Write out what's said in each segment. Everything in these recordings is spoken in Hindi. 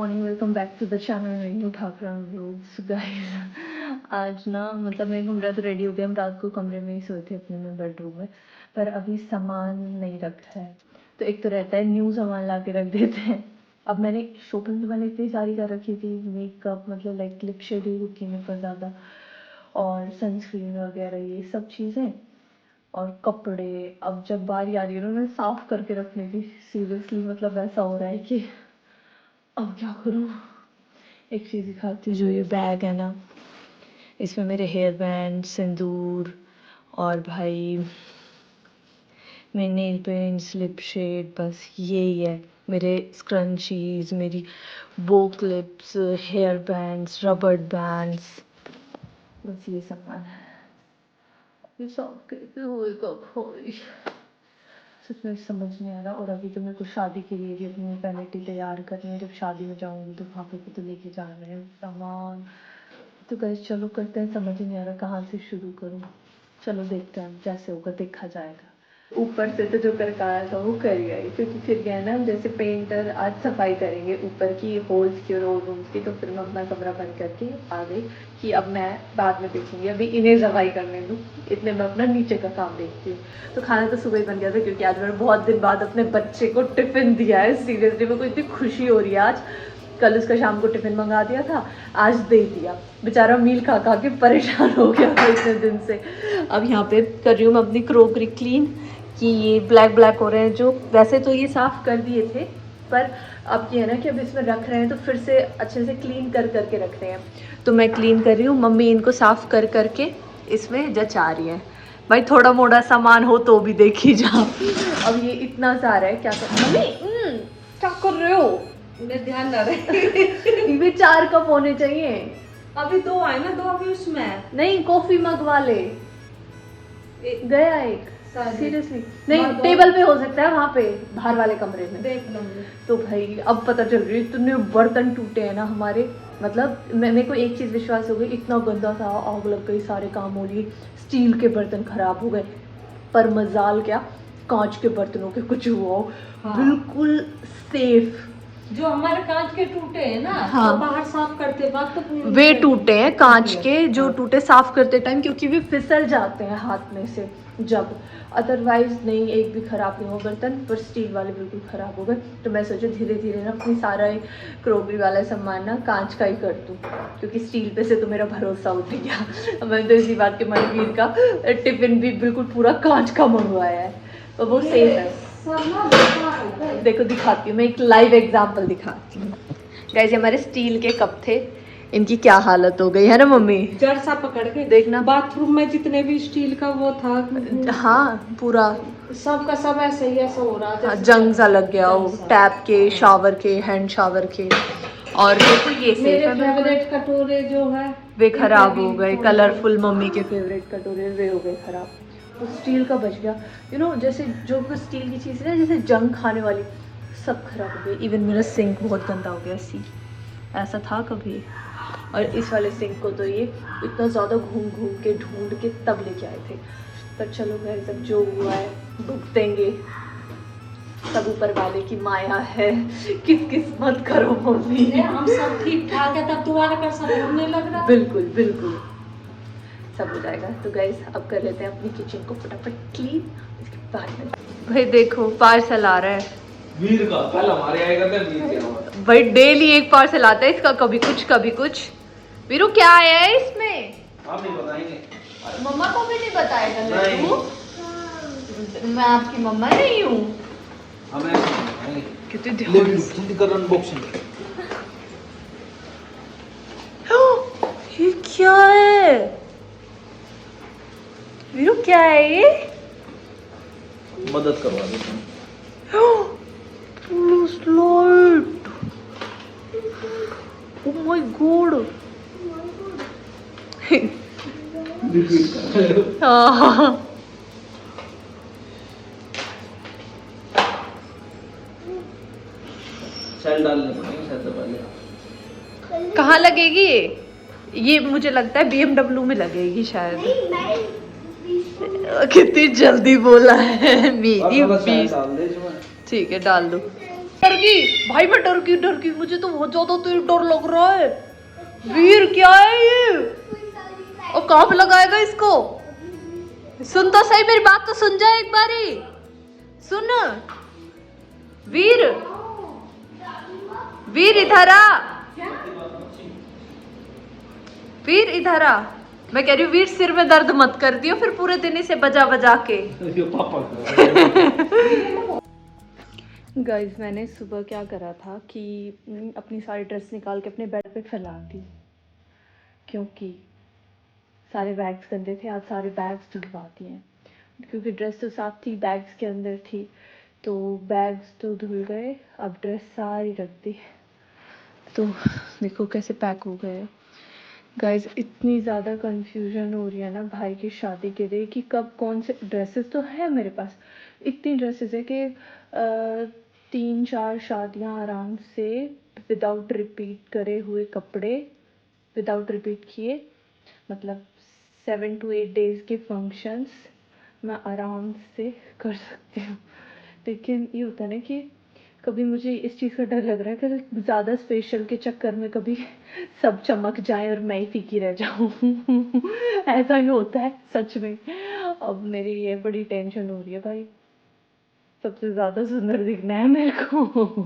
Morning, welcome back to the channel. मैं ठाकरा व्लॉग्स। गाइस आज ना मतलब मैं घूम रहा तो रेडी हो गया। हम रात को कमरे में ही सोए थे अपने में बेडरूम में, पर अभी सामान नहीं रखा है। तो एक तो रहता है न्यू सामान ला के रख देते हैं। अब मैंने शॉपिंग वाले इतनी सारी कर रखी थी, मेकअप मतलब लाइक लिप शेड ही रुकी मेरे पर ज़्यादा, और सनस्क्रीन वगैरह ये सब चीज़ें और कपड़े। अब जब बारी आ रही है ना मैं साफ करके रखने की, सीरियसली मतलब ऐसा हो रहा है कि अब क्या करूँ। एक चीज़ दिखाती हूँ, जो ये बैग है ना, इसमें मेरे हेयर बैंड, सिंदूर और भाई मेरे नेल पेंट्स, लिप शेड, बस यही है। मेरे स्क्रंचीज, मेरी bow clips, hair bands, rubber bands, बस ये सामान है। ये सब कैसे होएगा भाई, सच में समझ नहीं आ रहा। और अभी तो मेरे को शादी के लिए भी अपनी पैलेटी तैयार करनी है। जब शादी में जाऊंगी तो वहाँ पे तो लेके जा रहे हैं सामान। तो गैस चलो करते हैं, समझ ही नहीं आ रहा कहाँ से शुरू करूँ। चलो देखते हैं, जैसे होगा देखा जाएगा। ऊपर से तो जो करके आया था वो कर गई, क्योंकि फिर गया ना जैसे पेंटर आज सफाई करेंगे ऊपर की होल्स की और रूम्स की। तो फिर मैं अपना कमरा बंद करके आ गई कि अब मैं बाद में देखूंगी, अभी इन्हें सफाई करने दूँ, इतने मैं अपना नीचे का काम देखती हूँ। तो खाना तो सुबह ही बन गया था, क्योंकि आज मैंने बहुत दिन बाद अपने बच्चे को टिफिन दिया है। सीरियसली मेरे को इतनी खुशी हो रही है आज। कल उसका शाम को टिफिन मंगा दिया था, आज दे दिया। बेचारा मील खा खा के परेशान हो गया था इतने दिन से। अब यहाँ पे कर रही हूँ मैं अपनी क्रोकरी क्लीन, कि ये ब्लैक ब्लैक हो रहे हैं जो, वैसे तो ये साफ़ कर दिए थे, पर अब ये है ना कि अब इसमें रख रहे हैं तो फिर से अच्छे से क्लीन कर करके रख रहे हैं। तो मैं क्लीन कर रही हूँ, मम्मी इनको साफ़ कर करके इसमें जचा रही है। भाई थोड़ा मोड़ा सामान हो तो भी देखी जा। अब ये इतना सारा है, क्या कर मम्मी क्या कर रहे हो? मेरे ध्यान ना रहे। ये 4 कप होने चाहिए। अभी 2 आए ना, 2 अभी उसमें नहीं, कॉफी मंगवा ले। गया एक सीरियसली नहीं, दो। टेबल पे हो सकता है, वहाँ पे बाहर वाले कमरे में देख लूंगी। तो भाई अब पता चल रही है इतने बर्तन टूटे हैं ना हमारे। मतलब मेरे को एक चीज़ विश्वास हो गई, इतना गंदा था, आग लग गई, सारे काम हो लिए, स्टील के बर्तन खराब हो गए। पर मजाल क्या, कांच के बर्तनों के कुछ हुआ हो। हाँ। बिल्कुल सेफ। जो हमारे कांच के टूटे हैं ना, हाँ। तो बाहर साफ करते वक्त वे टूटे हैं कांच के, जो हाँ। टूटे साफ करते टाइम, क्योंकि वे फिसल जाते हैं हाथ में से जब। अदरवाइज नहीं, एक भी खराब नहीं हुआ बर्तन, पर स्टील वाले बिल्कुल खराब हो गए। तो मैं सोचा धीरे धीरे ना अपनी सारा क्रोकरी वाला सामान ना कांच का ही कर दूँ, क्योंकि स्टील पे से तो मेरा भरोसा उठ गया। मैंने तो इसी बात के मनवीर का टिफिन भी बिल्कुल पूरा कांच का मंगवाया है, तो वो सेफ है। देखो दिखाती हूँ मैं, एक लाइव एग्जांपल दिखाती हूँ। गाइस हमारे स्टील के कप थे, इनकी क्या हालत हो गई है ना मम्मी। जड़ सा पकड़ के देखना, बाथरूम में जितने भी स्टील का वो था, हाँ पूरा सब का सब ऐसे ही ऐसा हो रहा है, हाँ, जंग सा लग गया हो, टैप के, शावर के, हैंड शावर के। और देखो ये मेरे फेवरेट कटोरे जो है वे खराब हो गए, कलरफुल मम्मी के फेवरेट कटोरे वे हो गए खराब। तो स्टील का बच गया, यू नो, जैसे जो स्टील की चीज़ है ना, जैसे जंग खाने वाली, सब खराब हो गई। इवन मेरा सिंक बहुत गंदा हो गया, सी ऐसा था कभी। और इस वाले सिंक को तो ये इतना ज़्यादा घूम घूम के ढूंढ के तब लेके आए थे। पर चलो घर सब जो हुआ है भुगतेंगे, सब ऊपर वाले की माया है। किस किस्मत करो मम्मी। हम सब ठीक ठाक है, तब दोबारा का सब होने लग रहा। बिल्कुल बिल्कुल सब हो जाएगा। तो गाइस अब कर लेते हैं अपनी किचन को फटाफट क्लीन, इसके बाद भाई देखो पार्सल आ रहा है वीर का, कल हमारे आएगा था वीर के हमारे। भाई डेली एक पार्सल आता है इसका, कभी कुछ कभी कुछ। वीरू क्या आया है इसमें? आप नहीं बताएंगे, मम्मा को भी नहीं बताएगा नहीं। लड्डू? मैं आपकी मम्मा नहीं हूँ। हमें बताएंगे। कितनी ले ध्यान वीरू, जल्दी कर अनबॉक्सिंग। ये क्या है वीरू, क्या है ये? मदद करवा देते हैं। Slide, oh my God. हाँ सेल डालने पड़ेंगे शायद पहले। कहाँ लगेगी ये मुझे लगता है BMW में लगेगी शायद। कितनी जल्दी बोला है मेरी और थोड़ा सेल बीस। डाल दे इसमें। ठीक है डाल दो। डर गई भाई, मैं डर गई, मुझे तो बहुत ज्यादा तेज डर लग रहा है। वीर क्या है ये, और कहाँ पे लगाएगा इसको? सुन तो सही, मेरी बात तो सुन जा एक बारी, सुन। वीर, वीर इधर आ, वीर इधर आ। मैं कह रही हूँ वीर, सिर में दर्द मत कर दियो फिर पूरे दिन इसे बजा बजा के। गाइस, मैंने सुबह क्या करा था कि अपनी सारी ड्रेस निकाल के अपने बेड पे फैला दी, क्योंकि सारे बैग्स गंदे थे। आज सारे बैग्स धुलवा दिए, क्योंकि ड्रेस तो साफ थी, बैग्स के अंदर थी, तो बैग्स तो धुल गए। अब ड्रेस सारी रख दी, तो देखो कैसे पैक हो गए। गाइस, इतनी ज़्यादा कंफ्यूजन हो रही है ना भाई की शादी के लिए कि कब कौन से ड्रेसेस तो है मेरे पास, इतनी ड्रेसेस है कि 3-4 शादियां आराम से विदाउट रिपीट करे हुए कपड़े, विदाउट रिपीट किए, मतलब 7 to 8 डेज के फंक्शंस मैं आराम से कर सकती हूँ। लेकिन ये होता है ना कि कभी मुझे इस चीज़ का डर लग रहा है कि ज़्यादा स्पेशल के चक्कर में कभी सब चमक जाए और मैं ही फीकी रह जाऊँ। ऐसा ही होता है सच में। अब मेरी ये बड़ी टेंशन हो रही है भाई, सबसे ज़्यादा सुंदर दिखना है मेरे को।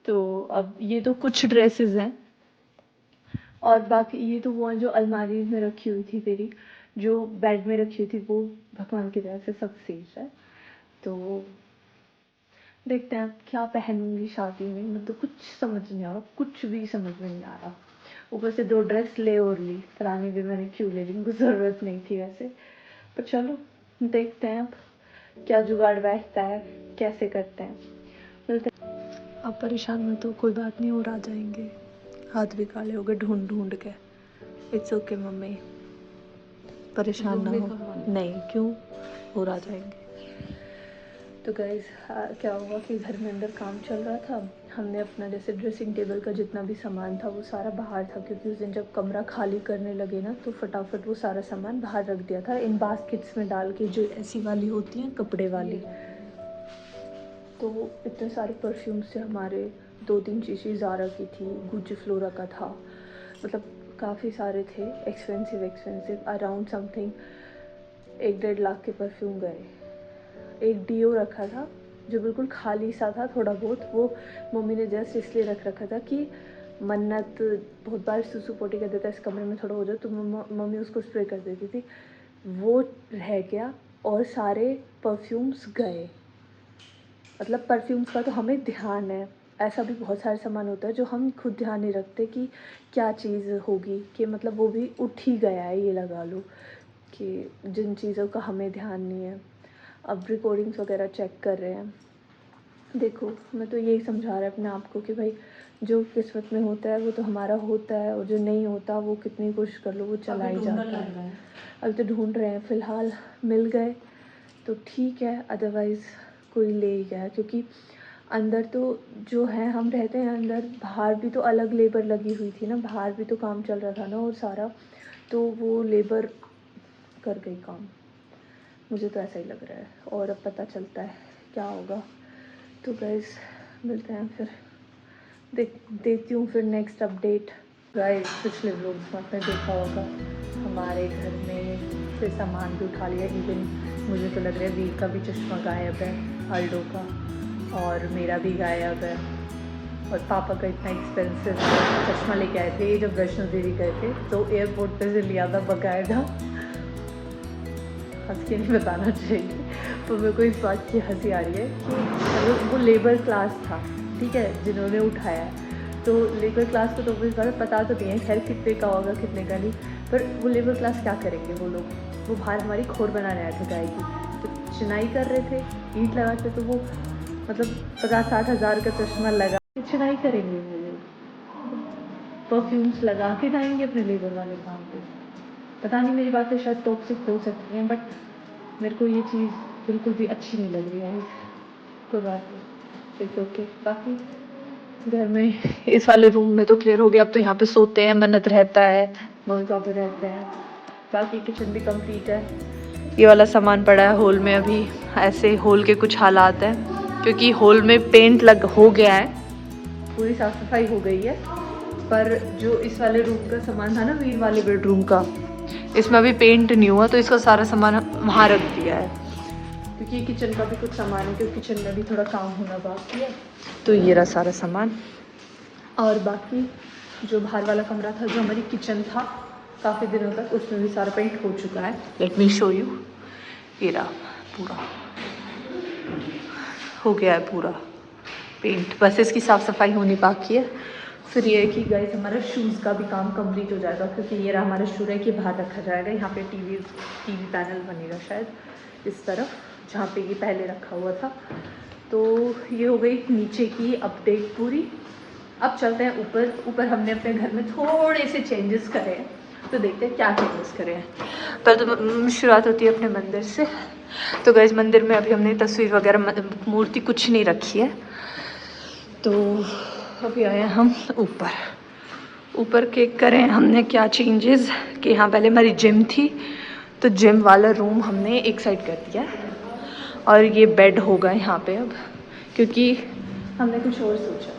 तो अब ये तो कुछ ड्रेसेस हैं, और बाकी ये तो वो जो अलमारी में रखी हुई थी मेरी, जो बेड में रखी हुई थी, वो भगवान की दया से सब सेफ है। तो देखते हैं क्या पहनूंगी शादी में, मतलब कुछ समझ नहीं आ रहा, कुछ भी समझ में नहीं आ रहा। ऊपर से 2 ड्रेस ले और ली, पता नहीं भी मैंने क्यों ले ली, मुझे ज़रूरत नहीं थी वैसे। पर चलो देखते हैं अब क्या जुगाड़ बैठता है, कैसे करते हैं, मिलते हैं। अब परेशान में तो कोई बात नहीं, और आ जाएंगे, हाथ भी काले हो गए ढूंढ ढूंढ के। इट्स ओके मम्मी, परेशान ना हो। नहीं क्यों, और आ जाएंगे। तो गाइस, क्या हुआ कि घर में अंदर काम चल रहा था, हमने अपना जैसे ड्रेसिंग टेबल का जितना भी सामान था वो सारा बाहर था, क्योंकि उस दिन जब कमरा खाली करने लगे ना तो फटाफट वो सारा सामान बाहर रख दिया था इन बास्केट्स में डाल के, जो ऐसी वाली होती हैं कपड़े वाली। तो इतने सारे परफ्यूम्स थे हमारे, 2-3 चीज़ें ज़ारा की थी, गुच्ची फ्लोरा का था, मतलब काफ़ी सारे थे, एक्सपेंसिव अराउंड समथिंग 1-1.5 लाख के परफ्यूम गए। एक डीओ रखा था जो बिल्कुल खाली सा था, थोड़ा बहुत, वो मम्मी ने जस्ट इसलिए रख रखा था कि मन्नत बहुत बार सुसु पोटी कर देता है इस कमरे में थोड़ा हो जाए, तो मम्मी उसको स्प्रे कर देती थी, वो रह गया। और सारे परफ्यूम्स गए, मतलब परफ्यूम्स का तो हमें ध्यान है, ऐसा भी बहुत सारे सामान होता है जो हम खुद ध्यान नहीं रखते कि क्या चीज़ होगी, कि मतलब वो भी उठ ही गया है, ये लगा लो कि जिन चीज़ों का हमें ध्यान नहीं है। अब रिकॉर्डिंग्स वगैरह चेक कर रहे हैं। देखो, मैं तो यही समझा रहा है अपने आप को कि भाई जो किस्मत में होता है वो तो हमारा होता है, और जो नहीं होता वो कितनी कोशिश कर लो वो चला ही जाता है। अभी तो ढूंढ रहे हैं, फ़िलहाल मिल गए तो ठीक है, अदरवाइज़ कोई ले ही गया, क्योंकि अंदर तो जो है हम रहते हैं अंदर, बाहर भी तो अलग लेबर लगी हुई थी ना, बाहर भी तो काम चल रहा था ना, और सारा तो वो लेबर कर गई काम, मुझे तो ऐसा ही लग रहा है। और अब पता चलता है क्या होगा। तो गाइस, मिलते हैं फिर, देती हूँ फिर नेक्स्ट अपडेट। गाइस, पिछले व्लॉग्स में आपने देखा होगा हमारे घर में से सामान भी उठा लिया, इवन मुझे तो लग रहा है वीर का भी चश्मा गायब है, अल्डो का, और मेरा भी गायब है, और पापा का इतना एक्सपेंसिव चश्मा लेके आए थे जब वैष्णो देवी गए थे, तो एयरपोर्ट पे से लिया था बकायदा। हंस के नहीं बताना चाहिए, तो मेरे को इस बात की हंसी आ रही है कि वो लेबर क्लास था, ठीक है, जिन्होंने उठाया, तो लेबर क्लास को तो इस बार पता तो नहीं है खैर कितने का होगा कितने का नहीं, पर वो लेबर क्लास क्या करेंगे वो लोग, वो बाहर हमारी खोर बनाने आए थे गाय की, तो चिनाई कर रहे थे, ईंट लगाते, तो वो मतलब 50-60 हज़ार का चश्मा लगा चिनाई करेंगे वो लोग, परफ्यूम्स लगा के जाएंगे अपने लेबर वाले काम पे। पता नहीं, मेरी बातें शायद टॉक्सिक हो सकती हैं, बट मेरे को ये चीज़ बिल्कुल भी अच्छी नहीं लग रही है। कोई बात नहीं, इट्स ओके। बाकी घर में इस वाले रूम में तो क्लियर हो गया, अब तो यहाँ पे सोते हैं, मन्नत रहता है, मम्मी पापा रहते हैं, बाकी किचन भी कंप्लीट है। ये वाला सामान पड़ा है हॉल में, अभी ऐसे हॉल के कुछ हालात हैं क्योंकि हॉल में पेंट लग हो गया है, पूरी साफ सफाई हो गई है। पर जो इस वाले रूम का सामान था ना, वीर वाले बेडरूम का, इसमें अभी पेंट नहीं हुआ, तो इसका सारा सामान वहाँ रख दिया है। क्योंकि किचन का भी कुछ सामान है, क्योंकि किचन में भी थोड़ा काम होना बाकी है। तो ये रहा सारा सामान। और बाकी जो बाहर वाला कमरा था, जो हमारी किचन था काफ़ी दिनों तक, उसमें भी सारा पेंट हो चुका है। Let me show you. ये रहा पूरा हो गया है पूरा पेंट, बस इसकी साफ़ सफाई होनी बाकी है। फिर ये है कि गाइस हमारा शूज़ का भी काम कंप्लीट हो जाएगा, क्योंकि ये रहा हमारा शू है कि बाहर रखा जाएगा। यहाँ पे टीवी पैनल बनेगा शायद इस तरफ, जहाँ पे ये पहले रखा हुआ था। तो ये हो गई नीचे की अपडेट पूरी। अब चलते हैं ऊपर। ऊपर हमने अपने घर में थोड़े से चेंजेस करे हैं, तो देखते हैं क्या चेंजेस करे हैं। पर तो शुरुआत होती है अपने मंदिर से। तो गाइस मंदिर में अभी हमने तस्वीर वगैरह, मूर्ति कुछ नहीं रखी है। तो अभी आए हैं हम ऊपर के करें हमने क्या चेंजेस कि यहाँ पहले हमारी जिम थी, तो जिम वाला रूम हमने एक साइड कर दिया है। और ये बेड होगा यहाँ पे अब, क्योंकि हमने कुछ और सोचा है,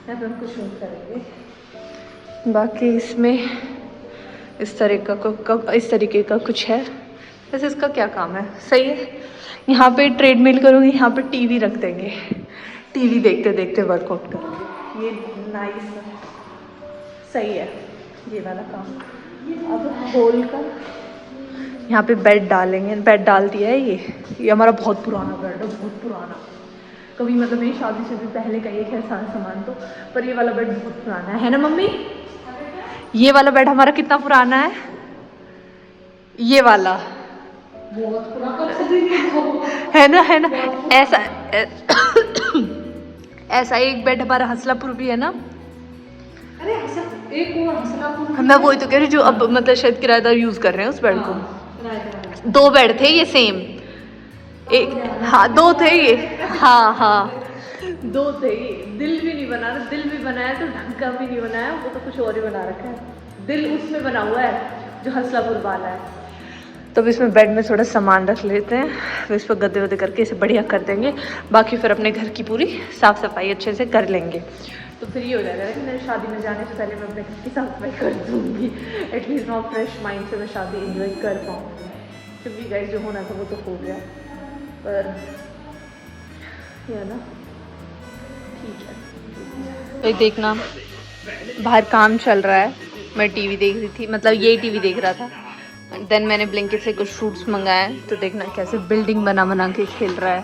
यहाँ पे हम कुछ और करेंगे। बाकी इसमें इस तरीके का कुछ है। वैसे इसका क्या काम है, सही है। यहाँ पे ट्रेडमिल करूँगी, यहाँ पे टीवी रख देंगे, टीवी देखते देखते वर्कआउट करूँगी। ये नाइस सही है ये वाला काम। अब हॉल का यहाँ पे बेड डालेंगे, बेड डाल दिया है। ये हमारा बहुत पुराना बेड है, बहुत पुराना। कभी मतलब मेरी शादी से भी पहले का ये है सारा सामान तो, पर ये वाला बेड बहुत पुराना है ना मम्मी? ये वाला बेड हमारा कितना पुराना है? ये वाला बहुत पुराना है ना ऐसा एक बेड हमारा हंसलापुर भी है ना। अरे एक और हंसलापुर, मैं वही तो कह रही, जो अब मतलब शायद किराएदार यूज कर रहे हैं उस बेड को। दो बेड थे ये सेम, एक हाँ दो थे ये, हाँ दो थे ये। दिल भी नहीं बना, दिल भी बनाया तो ढंग का भी नहीं बनाया, वो तो कुछ और ही बना रखा है। दिल उसमें बना हुआ है जो हंसलापुर वाला है। तो अब इसमें बेड में थोड़ा सामान रख लेते हैं, फिर इस पर गद्दे वद्दे करके इसे बढ़िया कर देंगे। बाकी फिर अपने घर की पूरी साफ़ सफाई अच्छे से कर लेंगे, तो फिर ये हो जाएगा कि मेरी शादी में जाने से पहले मैं अपने घर की साफ सफाई कर दूँगी। एटलीस्ट मैं फ्रेश माइंड से मैं शादी एंजॉय कर पाऊँगी। क्योंकि गाइस जो होना था वो तो हो गया, पर ये ना ठीक है। तो देखना बाहर काम चल रहा है, मैं टीवी देख रही थी, मतलब ये टीवी देख रहा था। देन मैंने ब्लिंकिट से कुछ फ्रूट्स मंगाए, तो देखना कैसे बिल्डिंग बना के खेल रहा है।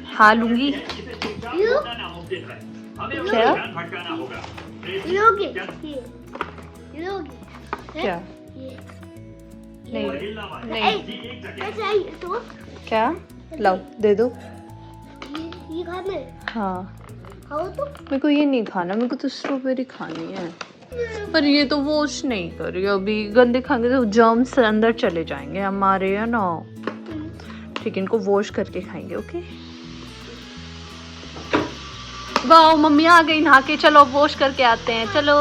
हाँ लूंगी। क्या क्या नहीं क्या लाओ दे दो। ये खाना है? हाँ खाओ तो। मेरे को ये नहीं खाना, मेरे को तो स्ट्रॉबेरी खानी है। पर ये तो वॉश नहीं करी, अभी गंदे खाएंगे तो जर्म्स अंदर चले जाएंगे हमारे, है ना। ठीक है, इनको वॉश करके खाएंगे। ओके वाह मम्मी आ गई नहा के, चलो वॉश करके आते हैं, चलो।